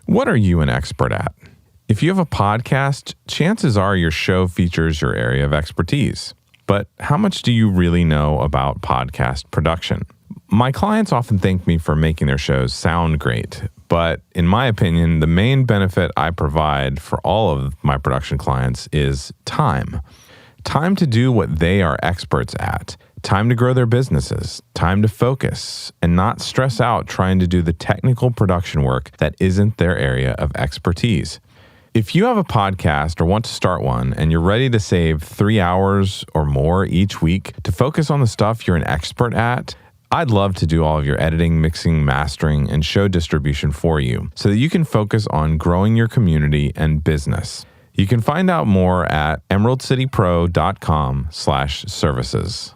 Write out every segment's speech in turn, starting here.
What are you an expert at? If you have a podcast, chances are your show features your area of expertise. But how much do you really know about podcast production? My clients often thank me for making their shows sound great, but in my opinion, the main benefit I provide for all of my production clients is time. Time to do what they are experts at. Time to grow their businesses, time to focus, and not stress out trying to do the technical production work that isn't their area of expertise. If you have a podcast or want to start one and you're ready to save 3 hours or more each week to focus on the stuff you're an expert at, I'd love to do all of your editing, mixing, mastering, and show distribution for you so that you can focus on growing your community and business. You can find out more at emeraldcitypro.com/services.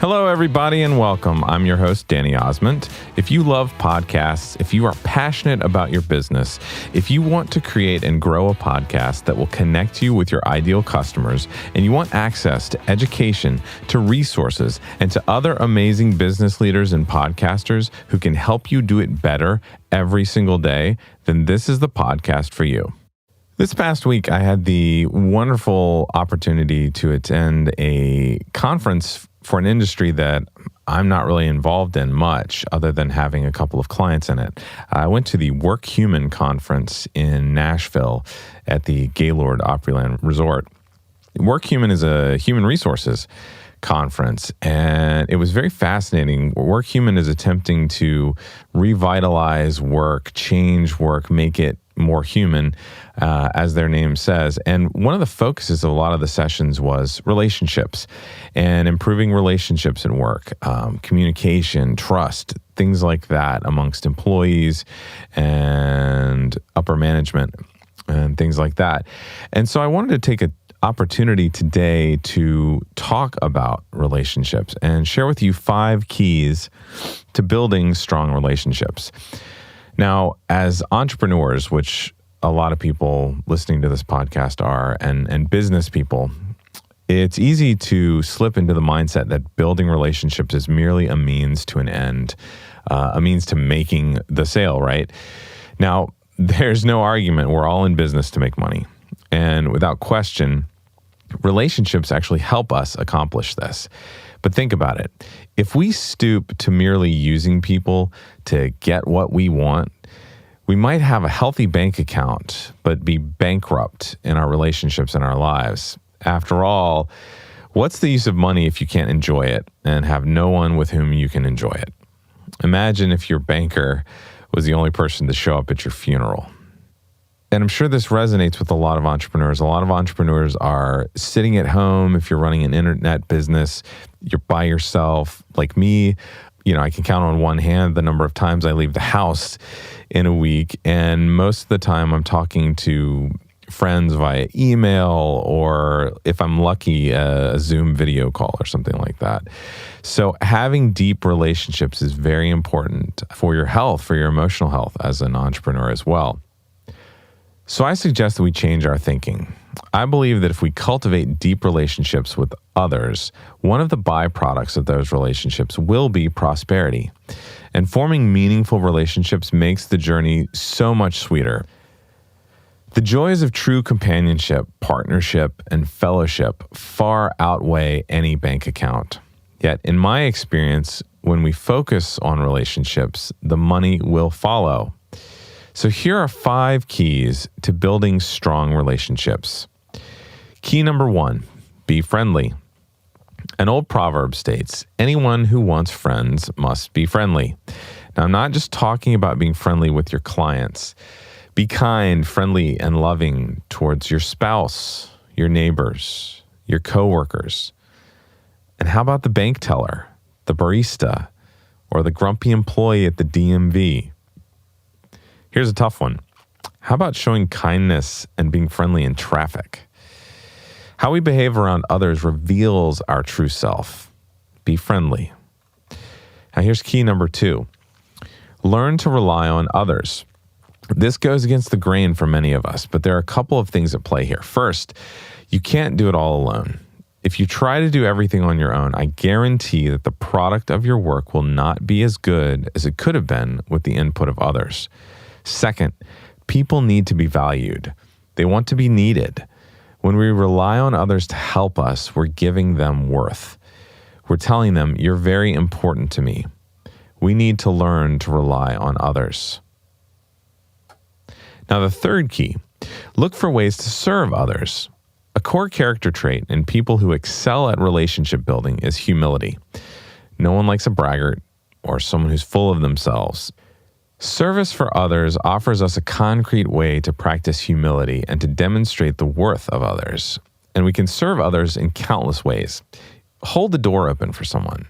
Hello, everybody, and welcome. I'm your host, Danny Osmond. If you love podcasts, if you are passionate about your business, if you want to create and grow a podcast that will connect you with your ideal customers, and you want access to education, to resources, and to other amazing business leaders and podcasters who can help you do it better every single day, then this is the podcast for you. This past week, I had the wonderful opportunity to attend a conference for an industry that I'm not really involved in much other than having a couple of clients in it. I went to the Work Human conference in Nashville at the Gaylord Opryland Resort. Work Human is a human resources conference, and it was very fascinating. Work Human is attempting to revitalize work, change work, make it more human, as their name says. And one of the focuses of a lot of the sessions was relationships and improving relationships in work, communication, trust, things like that amongst employees and upper management and things like that. And so I wanted to take an opportunity today to talk about relationships and share with you 5 keys to building strong relationships. Now, as entrepreneurs, which a lot of people listening to this podcast are, and business people, it's easy to slip into the mindset that building relationships is merely a means to an end, a means to making the sale, right? Now, there's no argument. We're all in business to make money. And without question, relationships actually help us accomplish this. But think about it. If we stoop to merely using people to get what we want, we might have a healthy bank account, but be bankrupt in our relationships and our lives. After all, what's the use of money if you can't enjoy it and have no one with whom you can enjoy it? Imagine if your banker was the only person to show up at your funeral. And I'm sure this resonates with a lot of entrepreneurs. A lot of entrepreneurs are sitting at home. If you're running an internet business, you're by yourself. Like me, I can count on one hand the number of times I leave the house in a week. And most of the time I'm talking to friends via email, or if I'm lucky, a Zoom video call or something like that. So having deep relationships is very important for your health, for your emotional health as an entrepreneur as well. So I suggest that we change our thinking. I believe that if we cultivate deep relationships with others, one of the byproducts of those relationships will be prosperity. And forming meaningful relationships makes the journey so much sweeter. The joys of true companionship, partnership, and fellowship far outweigh any bank account. Yet, in my experience, when we focus on relationships, the money will follow. So here are 5 keys to building strong relationships. Key number 1, be friendly. An old proverb states, anyone who wants friends must be friendly. Now, I'm not just talking about being friendly with your clients. Be kind, friendly, and loving towards your spouse, your neighbors, your coworkers. And how about the bank teller, the barista, or the grumpy employee at the DMV? Here's a tough one. How about showing kindness and being friendly in traffic? How we behave around others reveals our true self. Be friendly. Now here's key number 2. Learn to rely on others. This goes against the grain for many of us, but there are a couple of things at play here. First, you can't do it all alone. If you try to do everything on your own, I guarantee that the product of your work will not be as good as it could have been with the input of others. Second, people need to be valued. They want to be needed. When we rely on others to help us, we're giving them worth. We're telling them, you're very important to me. We need to learn to rely on others. Now, the third key, look for ways to serve others. A core character trait in people who excel at relationship building is humility. No one likes a braggart or someone who's full of themselves. Service for others offers us a concrete way to practice humility and to demonstrate the worth of others. And we can serve others in countless ways. Hold the door open for someone.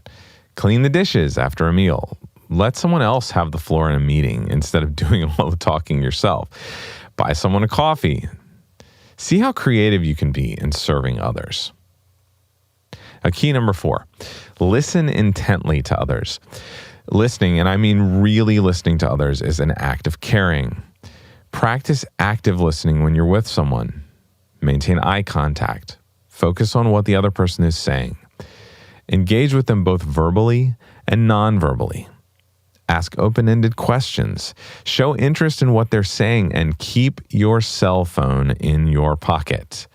Clean the dishes after a meal. Let someone else have the floor in a meeting instead of doing all the talking yourself. Buy someone a coffee. See how creative you can be in serving others. Key number 4, listen intently to others. Listening, and I mean really listening to others, is an act of caring. Practice active listening when you're with someone. Maintain eye contact. Focus on what the other person is saying. Engage with them both verbally and non-verbally. Ask open-ended questions. Show interest in what they're saying, and keep your cell phone in your pocket.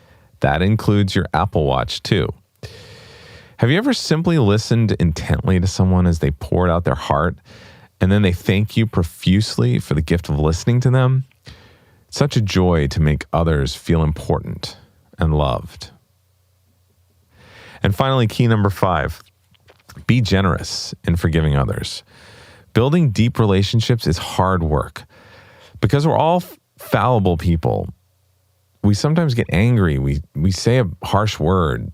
That includes your Apple Watch too. Have you ever simply listened intently to someone as they poured out their heart, and then they thank you profusely for the gift of listening to them? It's such a joy to make others feel important and loved. And finally, key number 5, be generous in forgiving others. Building deep relationships is hard work. Because we're all fallible people, we sometimes get angry, we say a harsh word,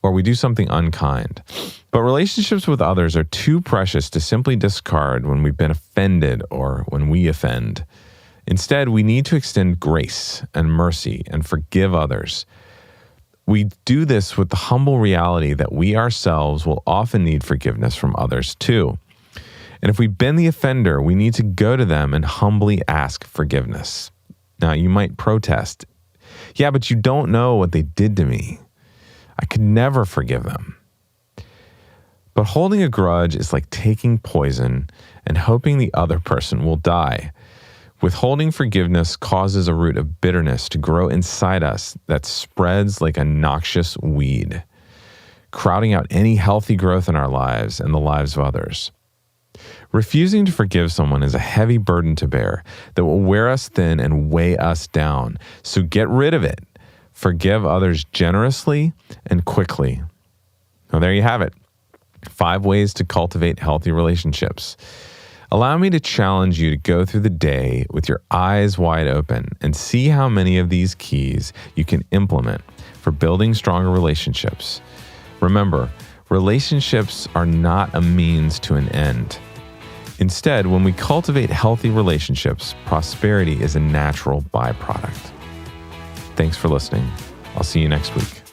or we do something unkind. But relationships with others are too precious to simply discard when we've been offended or when we offend. Instead, we need to extend grace and mercy and forgive others. We do this with the humble reality that we ourselves will often need forgiveness from others too. And if we've been the offender, we need to go to them and humbly ask forgiveness. Now, you might protest. Yeah, but you don't know what they did to me. I could never forgive them. But holding a grudge is like taking poison and hoping the other person will die. Withholding forgiveness causes a root of bitterness to grow inside us that spreads like a noxious weed, crowding out any healthy growth in our lives and the lives of others. Refusing to forgive someone is a heavy burden to bear that will wear us thin and weigh us down. So get rid of it. Forgive others generously and quickly. Well, there you have it. 5 ways to cultivate healthy relationships. Allow me to challenge you to go through the day with your eyes wide open and see how many of these keys you can implement for building stronger relationships. Remember, relationships are not a means to an end. Instead, when we cultivate healthy relationships, prosperity is a natural byproduct. Thanks for listening. I'll see you next week.